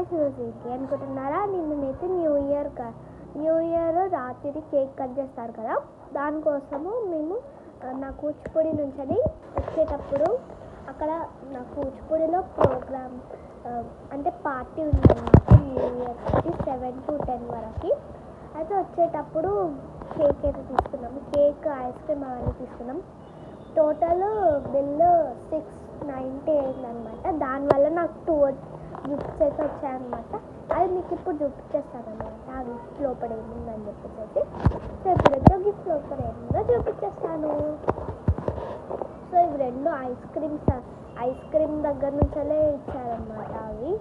Guys, ఈరోజు ఏంటి అనుకుంటున్నారా? నిన్నైతే న్యూ ఇయర్ రాత్రి కేక్ కట్ చేస్తారు కదా, దానికోసము మేము నా కూచిపూడి నుంచి వచ్చేటప్పుడు అక్కడ నా కూచిపూడిలో ప్రోగ్రామ్ అంటే పార్టీ ఉందన్నమాట. న్యూ ఇయర్కి 7 to 10 వరకు. అయితే వచ్చేటప్పుడు కేక్ అయితే తీసుకున్నాము. కేక్, ఐస్ క్రీమ్ అవన్నీ తీసుకున్నాం. టోటల్ బిల్లు 690 అయిందనమాట. దానివల్ల నాకు 2 గిఫ్ట్స్ అయితే వచ్చాయన్నమాట. అది మీకు ఇప్పుడు చూపించేస్తాను అనమాట. ఆ గిఫ్ట్ లోపల ఏముందని చెప్పేసి. సో ఇప్పుడైతే గిఫ్ట్ లోపల ఏముందో చూపించేస్తాను. సో ఇవి 2 ఐస్ క్రీమ్ దగ్గర నుంచే ఇచ్చారన్నమాట అవి.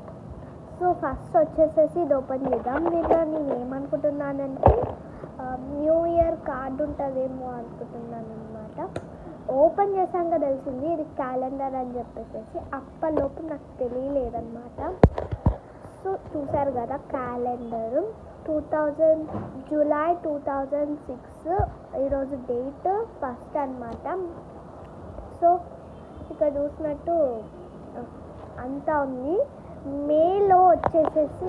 సో ఫస్ట్ వచ్చేసేసి ఇది ఓపెన్ చేద్దాం. దీంట్లో నేను ఏమనుకుంటున్నానంటే న్యూ ఇయర్ కార్డు ఉంటుందేమో అనుకుంటున్నాను అనమాట. ఓపెన్ చేశాక తెలిసింది ఇది క్యాలెండర్ అని చెప్పేసి. అప్పటిలోపు నాకు తెలియలేదన్నమాట. సో చూసారు కదా, క్యాలెండరు జూలై 2006 ఈరోజు డేట్ 1 అన్నమాట. సో ఇక్కడ చూసినట్టు అంతా ఉంది. మేలో వచ్చేసేసి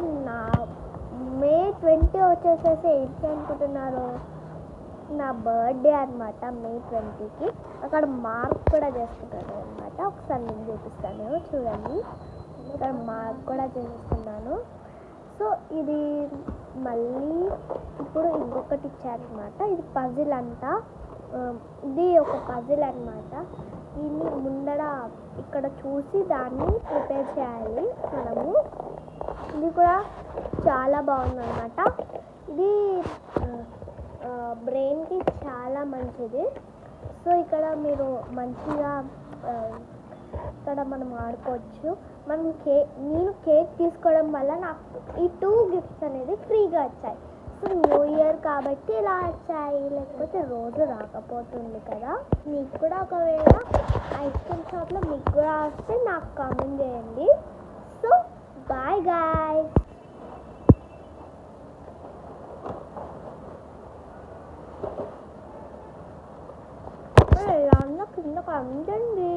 మే 20 వచ్చేసేసి ఏంటి అనుకుంటున్నారు, నా బర్త్డే అనమాట. మే 20కి అక్కడ మార్క్ కూడా చేసుకుంటాను అనమాట. ఒకసారి నేను చూపిస్తాను, చూడండి. ఇక్కడ మార్క్ కూడా చేసుకున్నాను. సో ఇది మళ్ళీ ఇప్పుడు ఇంకొకటి ఇచ్చారనమాట. ఇది పజిల్ అంట. ఇది ఒక పజిల్ అనమాట. దీన్ని ముందర ఇక్కడ చూసి దాన్ని ప్రిపేర్ చేయాలి మనము. ఇది కూడా చాలా బాగుందన్నమాట. ఇది బ్రెయిన్కి చాలా మంచిది. సో ఇక్కడ మీరు మంచిగా ఇక్కడ మనం ఆడుకోవచ్చు. నేను కేక్ తీసుకోవడం వల్ల నాకు ఈ 2 గిఫ్ట్స్ అనేది ఫ్రీగా వచ్చాయి. సో న్యూ ఇయర్ కాబట్టి ఇలా వచ్చాయి, లేకపోతే రోజు రాకపోతుంది కదా. మీకు కూడా ఒకవేళ ఐస్ క్రీమ్ షాప్లో మీకు కూడా వస్తే నాకు కామెంట్ చేయండి. So bye guys. ఎలా ఉన్నా కింద కామెంట్ చేయండి.